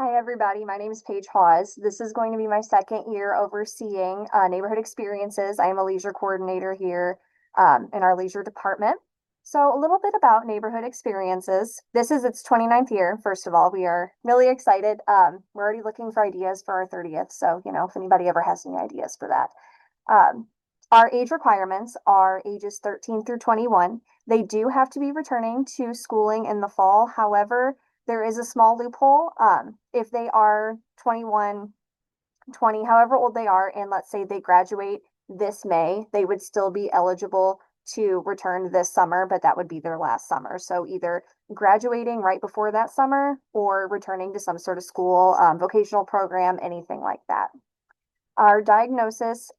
Hi, everybody. My name is Paige Hawes. This is going to be my second year overseeing neighborhood experiences. I am a leisure coordinator here in our leisure department. So, a little bit about neighborhood experiences. This is its 29th year. First of all, we are really excited. We're already looking for ideas for our 30th. So, if anybody ever has any ideas for that. Um, our age requirements are ages 13 through 21. They do have to be returning to schooling in the fall. However, there is a small loophole. If they are 21, 20, however old they are, and let's say they graduate this May, they would still be eligible to return this summer, but that would be their last summer. So either graduating right before that summer or returning to some sort of school, vocational program, anything like that. Our diagnosis,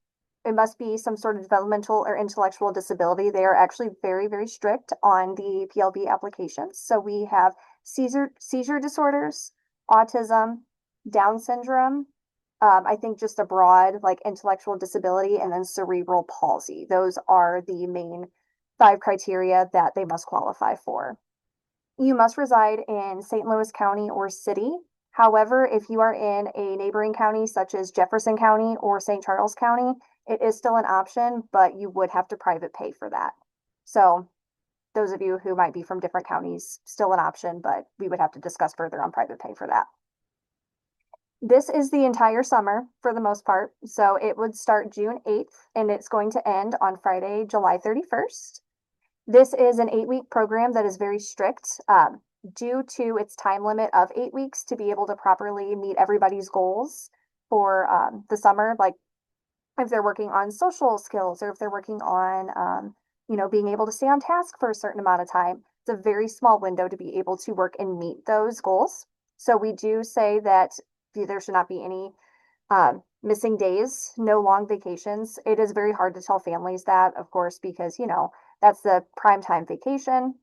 it must be some sort of developmental or intellectual disability. They are actually very, very strict on the PLB applications. So we have seizure disorders, autism, Down syndrome, I think just a broad like intellectual disability, and then cerebral palsy. Those are the main five criteria that they must qualify for. You must reside in St. Louis County or city. However, if you are in a neighboring county such as Jefferson County or St. Charles County, it is still an option, but you would have to private pay for that. So those of you who might be from different counties, still an option, but we would have to discuss further on private pay for that. This is the entire summer for the most part. So it would start June 8th and it's going to end on Friday, July 31st. This is an 8-week program that is very strict due to its time limit of 8 weeks to be able to properly meet everybody's goals for the summer. Like if they're working on social skills or if they're working on, being able to stay on task for a certain amount of time. It's a very small window to be able to work and meet those goals. So we do say that there should not be any missing days, no long vacations. It is very hard to tell families that, of course, because, that's the prime time vacation.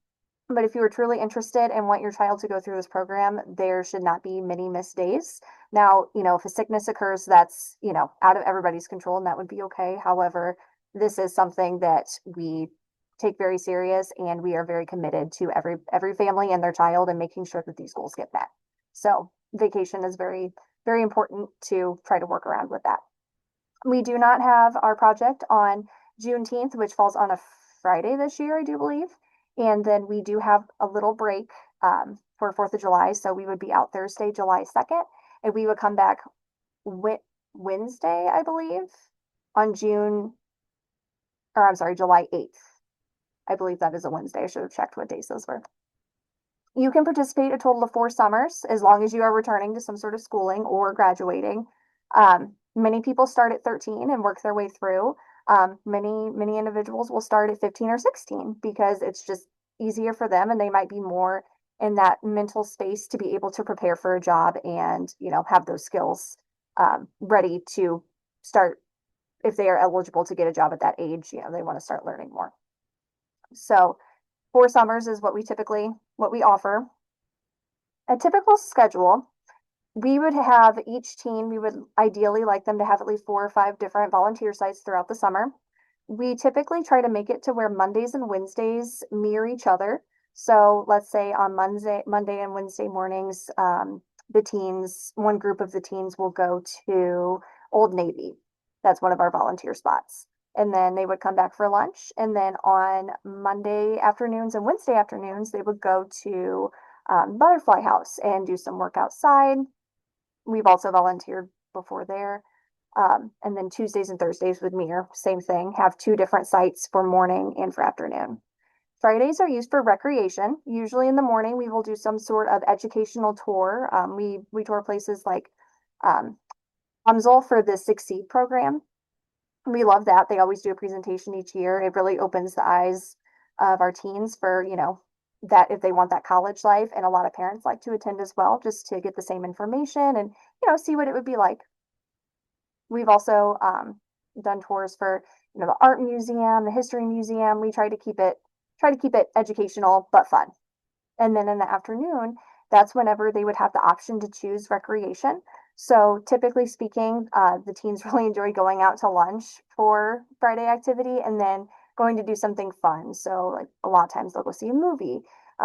But if you are truly interested and want your child to go through this program, there should not be many missed days. Now, if a sickness occurs, that's, out of everybody's control and that would be okay. However, this is something that we take very serious and we are very committed to every family and their child and making sure that these goals get met. So vacation is very, very important to try to work around with that. We do not have our project on Juneteenth, which falls on a Friday this year, I do believe. And then we do have a little break for 4th of July. So we would be out Thursday, July 2nd, and we would come back Wednesday, I believe, on July 8th. I believe that is a Wednesday. I should have checked what days those were. You can participate a total of 4 summers as long as you are returning to some sort of schooling or graduating. Many people start at 13 and work their way through. Many individuals will start at 15 or 16 because it's just easier for them and they might be more in that mental space to be able to prepare for a job and, have those skills ready to start if they are eligible to get a job at that age, they want to start learning more. So 4 summers is what we offer. A typical schedule, we would have each team, we would ideally like them to have at least 4 or 5 different volunteer sites throughout the summer. We typically try to make it to where Mondays and Wednesdays mirror each other. So let's say on Monday and Wednesday mornings, one group of the teens will go to Old Navy. That's one of our volunteer spots. And then they would come back for lunch. And then on Monday afternoons and Wednesday afternoons, they would go to Butterfly House and do some work outside. We've also volunteered before there. And then Tuesdays and Thursdays with Mir, same thing, have 2 different sites for morning and for afternoon. Fridays are used for recreation. Usually in the morning, we will do some sort of educational tour. We tour places like Amsel for the Succeed program. We love that. They always do a presentation each year. It really opens the eyes of our teens for, that if they want that college life. And a lot of parents like to attend as well, just to get the same information and, see what it would be like. We've also done tours for, the art museum, the history museum. We try to keep it educational but fun. And then in the afternoon, that's whenever they would have the option to choose recreation. So typically speaking, the teens really enjoy going out to lunch for Friday activity and then going to do something fun. So like a lot of times they'll go see a movie.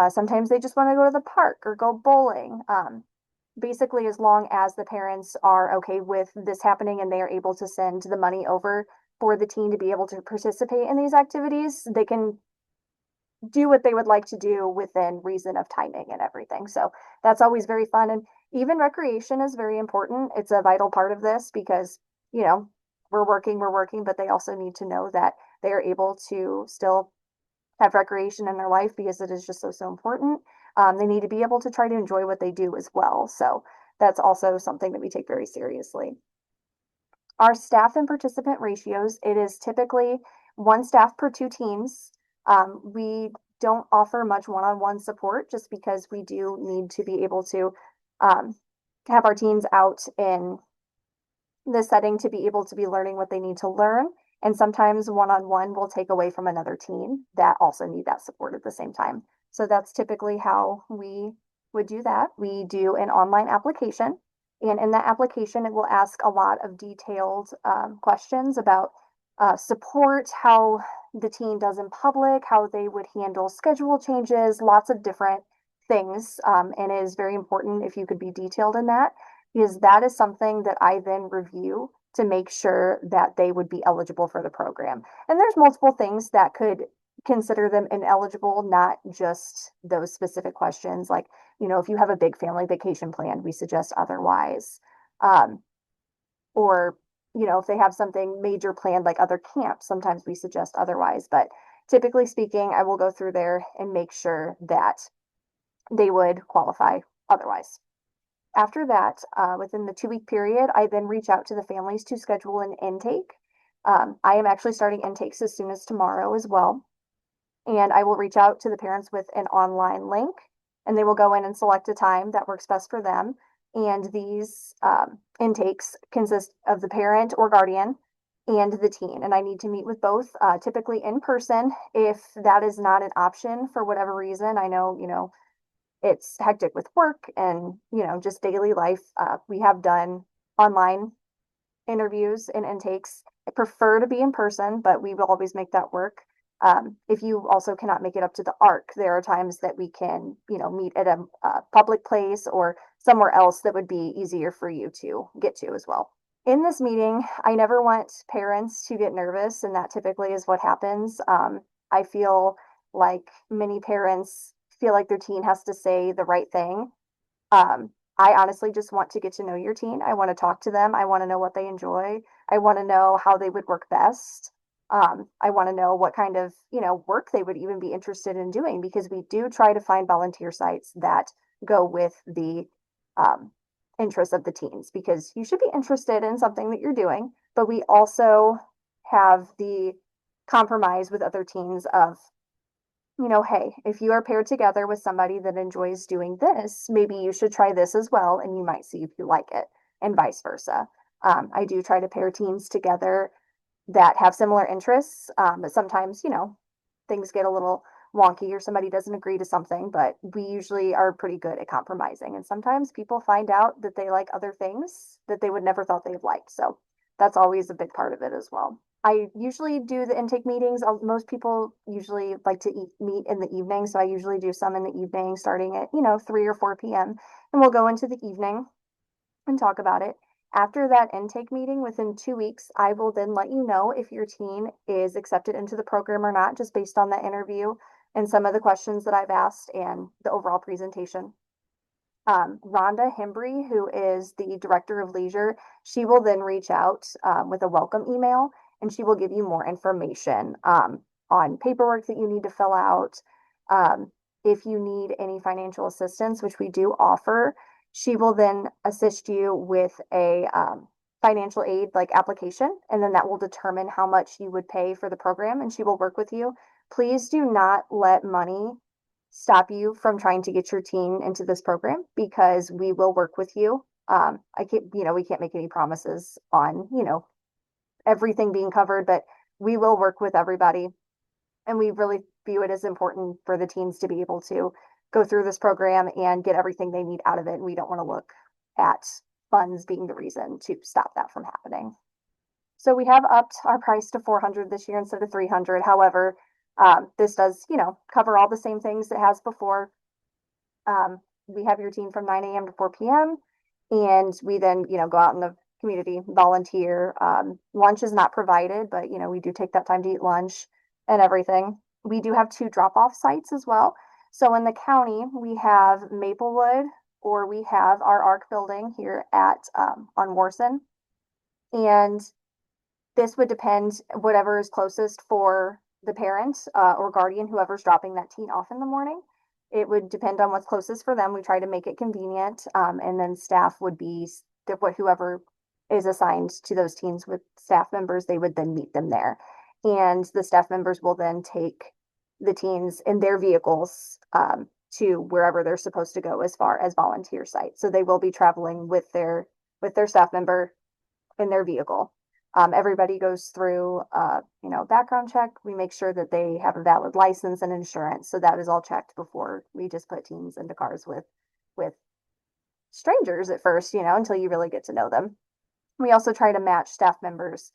Sometimes they just want to go to the park or go bowling. basically, as long as the parents are okay with this happening and they are able to send the money over for the teen to be able to participate in these activities, they can do what they would like to do within reason of timing and everything. So that's always very fun. And even recreation is very important. It's a vital part of this because, you know, we're working, but they also need to know that they are able to still have recreation in their life because it is just so important. They need to be able to try to enjoy what they do as well. So that's also something that we take very seriously. Our staff and participant ratios, it is typically one staff per two teams. We don't offer much one-on-one support just because we do need to be able to um, have our teens out in the setting to be able to be learning what they need to learn. And sometimes one-on-one will take away from another teen that also need that support at the same time. So that's typically how we would do that. We do an online application. And in that application, it will ask a lot of detailed questions about support, how the teen does in public, how they would handle schedule changes, lots of different things. And it is very important if you could be detailed in that, because that is something that I then review to make sure that they would be eligible for the program. And there's multiple things that could consider them ineligible, not just those specific questions. Like, you know, if you have a big family vacation plan, we suggest otherwise. Um, or, you know, if they have something major planned like other camps, sometimes we suggest otherwise. But typically speaking, I will go through there and make sure that they would qualify otherwise. After that, within the 2 week period, I then reach out to the families to schedule an intake. I am actually starting intakes as soon as tomorrow as well. And I will reach out to the parents with an online link, and they will go in and select a time that works best for them. And these intakes consist of the parent or guardian and the teen. And I need to meet with both, typically in person. If that is not an option for whatever reason, I know, you know, it's hectic with work and, you know, just daily life. We have done online interviews and intakes. I prefer to be in person, but we will always make that work. If you also cannot make it up to the ARC, there are times that we can, you know, meet at a public place or somewhere else that would be easier for you to get to as well. In this meeting, I never want parents to get nervous, and that typically is what happens. I feel like many parents feel like their teen has to say the right thing. I honestly just want to get to know your teen. I want to talk to them. I want to know what they enjoy. I want to know how they would work best. I want to know what kind of, you know, work they would even be interested in doing, because we do try to find volunteer sites that go with the um, interests of the teens, because you should be interested in something that you're doing, but we also have the compromise with other teens of, you know, hey, if you are paired together with somebody that enjoys doing this, maybe you should try this as well, and you might see if you like it, and vice versa. I do try to pair teams together that have similar interests, but sometimes, you know, things get a little wonky or somebody doesn't agree to something, but we usually are pretty good at compromising. And sometimes people find out that they like other things that they would never thought they'd like. So that's always a big part of it as well. I usually do the intake meetings. Most people usually like to meet in the evening. So I usually do some in the evening starting at, you know, 3 or 4 p.m. And we'll go into the evening and talk about it. After that intake meeting, within 2 weeks, I will then let you know if your teen is accepted into the program or not, just based on that interview and some of the questions that I've asked and the overall presentation. Rhonda Hembry, who is the director of leisure, she will then reach out with a welcome email, and she will give you more information on paperwork that you need to fill out. If you need any financial assistance, which we do offer, she will then assist you with a financial aid like application, and then that will determine how much you would pay for the program, and she will work with you. Please do not let money stop you from trying to get your teen into this program, because we will work with you. I can't, you know, we can't make any promises on, you know, everything being covered, but we will work with everybody. And we really view it as important for the teens to be able to go through this program and get everything they need out of it. And we don't want to look at funds being the reason to stop that from happening. So we have upped our price to 400 this year instead of 300. However, this does, you know, cover all the same things it has before. we have your teen from 9 a.m. to 4 p.m. And we then, go out in the community, volunteer. Lunch is not provided, but, we do take that time to eat lunch and everything. We do have two drop-off sites as well. So in the county, we have Maplewood, or we have our ARC building here at on Warson. And this would depend whatever is closest for the parent or guardian, whoever's dropping that teen off in the morning. It would depend on what's closest for them. We try to make it convenient, and then staff would be whoever is assigned to those teens with staff members. They would then meet them there, and the staff members will then take the teens in their vehicles to wherever they're supposed to go as far as volunteer sites. So they will be traveling with their staff member in their vehicle. Everybody goes through, background check. We make sure that they have a valid license and insurance. So that is all checked before we just put teens into cars with strangers at first, until you really get to know them. We also try to match staff members'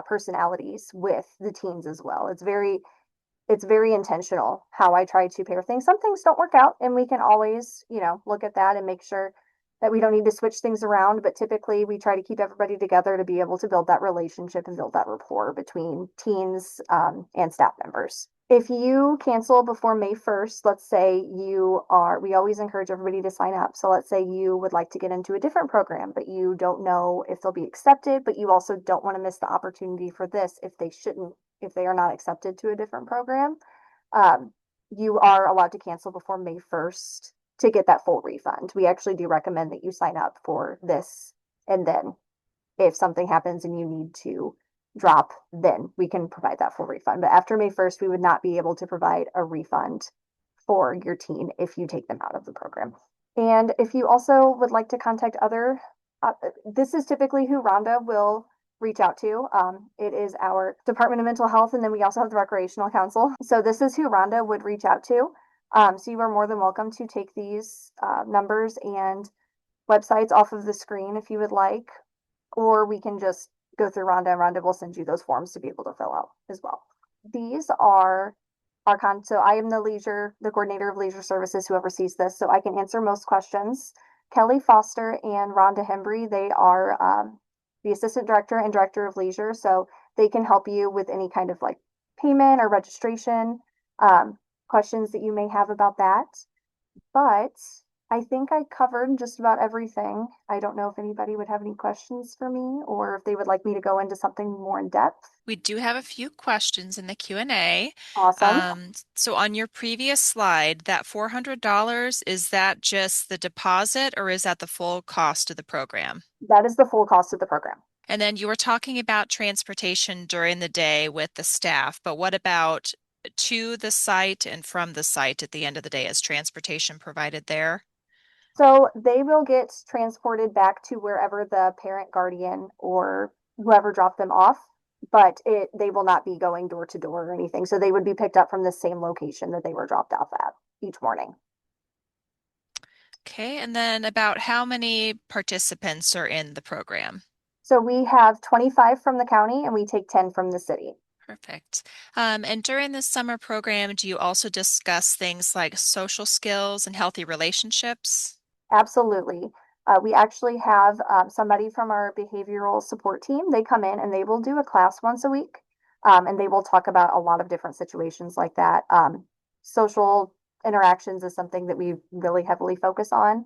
personalities with the teens as well. It's very intentional how I try to pair things. Some things don't work out, and we can always, look at that and make sure that we don't need to switch things around. But typically, we try to keep everybody together to be able to build that relationship and build that rapport between teens and staff members. If you cancel before May 1st, let's say we always encourage everybody to sign up. So let's say you would like to get into a different program, but you don't know if they'll be accepted, but you also don't want to miss the opportunity for this if they are not accepted to a different program. You are allowed to cancel before May 1st to get that full refund. We actually do recommend that you sign up for this, and then if something happens and you need to drop, then we can provide that full refund. But after May 1st, we would not be able to provide a refund for your teen if you take them out of the program. And if you also would like to contact this is typically who Rhonda will reach out to. It is our Department of Mental Health, and then we also have the Recreational Council. So this is who Rhonda would reach out to. So you are more than welcome to take these numbers and websites off of the screen if you would like, or we can just go through Rhonda, and Rhonda will send you those forms to be able to fill out as well. These are so I am the coordinator of leisure services who oversees this, so I can answer most questions. Kelly Foster and Rhonda Hembry, they are the assistant director and director of leisure, so they can help you with any kind of like payment or registration questions that you may have about that. But I think I covered just about everything. I don't know if anybody would have any questions for me, or if they would like me to go into something more in depth. We do have a few questions in the Q&A. Awesome. So on your previous slide, that $400, is that just the deposit or is that the full cost of the program? That is the full cost of the program. And then you were talking about transportation during the day with the staff, but what about to the site and from the site at the end of the day? Is transportation provided there? So they will get transported back to wherever the parent, guardian, or whoever dropped them off, but they will not be going door to door or anything. So they would be picked up from the same location that they were dropped off at each morning. Okay, and then about how many participants are in the program? So we have 25 from the county and we take 10 from the city. Perfect. And during the summer program, do you also discuss things like social skills and healthy relationships? Absolutely. We actually have somebody from our behavioral support team. They come in and they will do a class once a week, and they will talk about a lot of different situations like that. Social interactions is something that we really heavily focus on.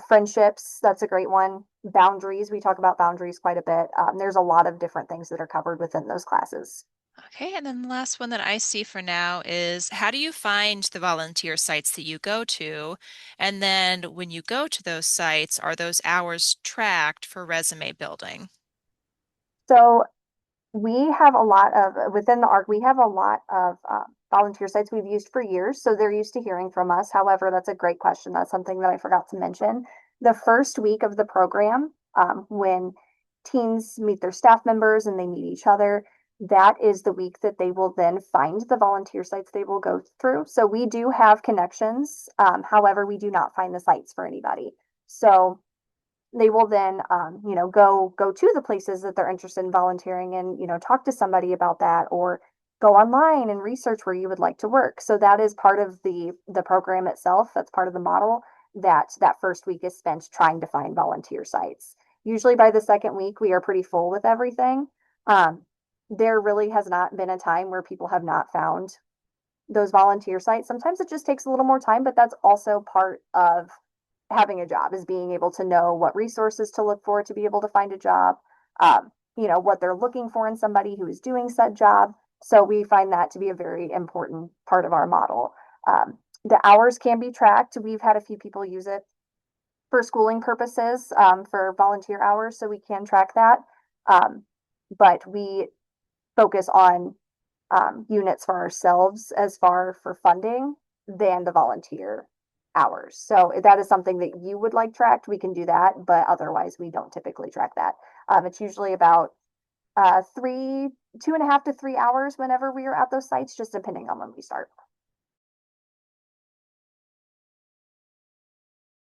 Friendships, that's a great one. Boundaries, we talk about boundaries quite a bit. There's a lot of different things that are covered within those classes. Okay, and then the last one that I see for now is how do you find the volunteer sites that you go to? And then when you go to those sites, are those hours tracked for resume building? So we have a lot of, within the ARC, we have a lot of volunteer sites we've used for years. So they're used to hearing from us. However, that's a great question. That's something that I forgot to mention. The first week of the program, when teens meet their staff members and they meet each other, that is the week that they will then find the volunteer sites they will go through. So we do have connections. However, we do not find the sites for anybody. So they will then go to the places that they're interested in volunteering and talk to somebody about that, or go online and research where you would like to work. So that is part of the program itself. That's part of the model. that first week is spent trying to find volunteer sites. Usually by the second week, we are pretty full with everything. There really has not been a time where people have not found those volunteer sites. Sometimes it just takes a little more time, but that's also part of having a job, is being able to know what resources to look for to be able to find a job, what they're looking for in somebody who is doing said job. So we find that to be a very important part of our model. The hours can be tracked. We've had a few people use it for schooling purposes, for volunteer hours, so we can track that. But we focus on units for ourselves as far for funding than the volunteer hours. So if that is something that you would like tracked, we can do that, but otherwise we don't typically track that. It's usually about 2.5 to 3 hours whenever we are at those sites, just depending on when we start.